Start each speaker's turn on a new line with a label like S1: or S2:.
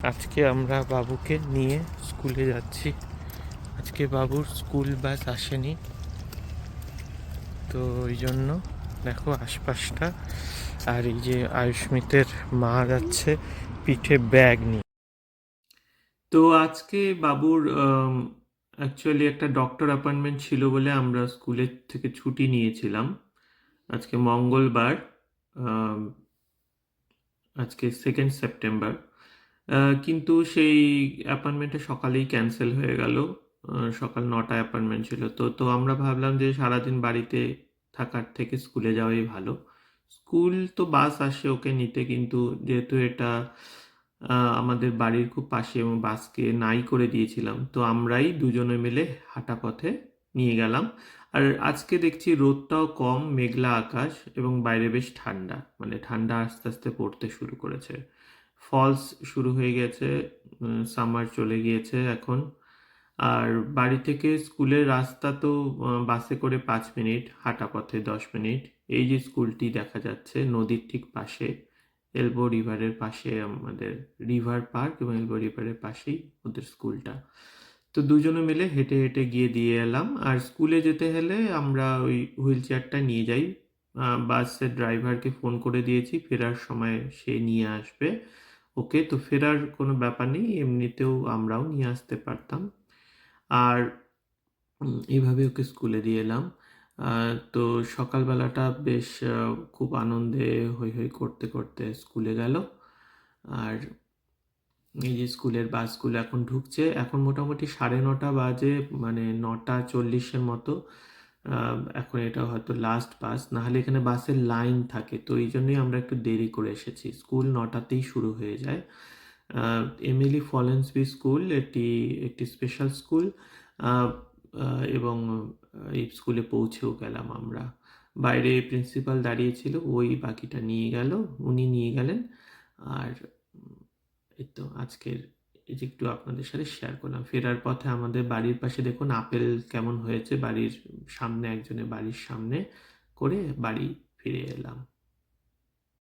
S1: আজকে আমরা বাবুকে নিয়ে স্কুলে যাচ্ছি। আজকে বাবুর স্কুল বাস আসেনি, তো ওই জন্য দেখো আশপাশটা। আর এই যে আয়ুষ্মিতের মা যাচ্ছে পিঠে ব্যাগ নিয়ে। তো আজকে বাবুর অ্যাকচুয়ালি একটা ডক্টর অ্যাপয়েন্টমেন্ট ছিল বলে আমরা স্কুলের থেকে ছুটি নিয়েছিলাম। আজকে মঙ্গলবার, আম, আজকে 2 সেপ্টেম্বর। কিন্তু সেই অ্যাপয়েন্টমেন্টটা সকালেই ক্যান্সেল হয়ে গেল। সকাল 9টায় অ্যাপয়েন্টমেন্ট ছিল, তো আমরা ভাবলাম যে সারাদিন বাড়িতে থাকার থেকে স্কুলে যাওয়াই ভালো। স্কুল তো বাস আসে ওকে নিতে, কিন্তু যেহেতু এটা আমাদের বাড়ির খুব পাশে এবং বাসকে নাই করে দিয়েছিলাম, তো আমরাই দুজনে মিলে হাঁটা পথে নিয়ে গেলাম। আর আজকে দেখছি রোদটাও কম, মেঘলা আকাশ এবং বাইরে বেশ ঠান্ডা, মানে ঠান্ডা আস্তে আস্তে পড়তে শুরু করেছে। ফলস শুরু হয়ে গেছে, সামার চলে গিয়েছে এখন। আর বাড়ি থেকে স্কুলের রাস্তা তো বাসে করে 5 মিনিট, হাঁটা পথে 10 মিনিট। এই যে স্কুলটি দেখা যাচ্ছে নদীর ঠিক পাশে, এলবো রিভারের পাশে, আমাদের রিভার পার্ক এবং এলবো রিভারের পাশেই ওদের স্কুলটা। তো দুজনে মিলে হেঁটে হেঁটে গিয়ে দিয়ে এলাম। আর স্কুলে যেতে হলে আমরা ওই হুইল চেয়ারটা নিয়ে যাই। বাসের ড্রাইভারকে ফোন করে দিয়েছি, ফেরার সময় সে নিয়ে আসবে ওকে। তো ফেরার কোনো ব্যাপার নেই, এমনিতেও আমরাও নিয়ে আসতে পারতাম। আর এইভাবে ওকে স্কুলে দিয়ে এলাম। তো সকালবেলাটা বেশ খুব আনন্দে হৈ হৈ করতে করতে স্কুলে গেল। আর এই যে স্কুলের বাসগুলো এখন ঢুকছে, এখন মোটামুটি 9:30 বাজে, মানে 9:40-এর মতো। এখন এটা হয়তো লাস্ট বাস, নাহলে এখানে বাসের লাইন থাকে, তো এই জন্যই আমরা একটু দেরি করে এসেছি। স্কুল 9টাতেই শুরু হয়ে যায়। এমিলি ফলেন্সবি স্কুল, এটি একটি স্পেশাল স্কুল। এবং এই স্কুলে পৌঁছেও গেলাম আমরা। বাইরে প্রিন্সিপাল দাঁড়িয়েছিল, ওই বাকিটা নিয়ে গেল, উনি নিয়ে গেলেন। আর এই তো আজকের এই যে একটু আপনাদের সাথে শেয়ার করলাম। ফেরার পথে আমাদের বাড়ির পাশে দেখুন আপেল কেমন হয়েছে, বাড়ির সামনে, একজনের বাড়ির সামনে করে বাড়ি ফিরে এলাম।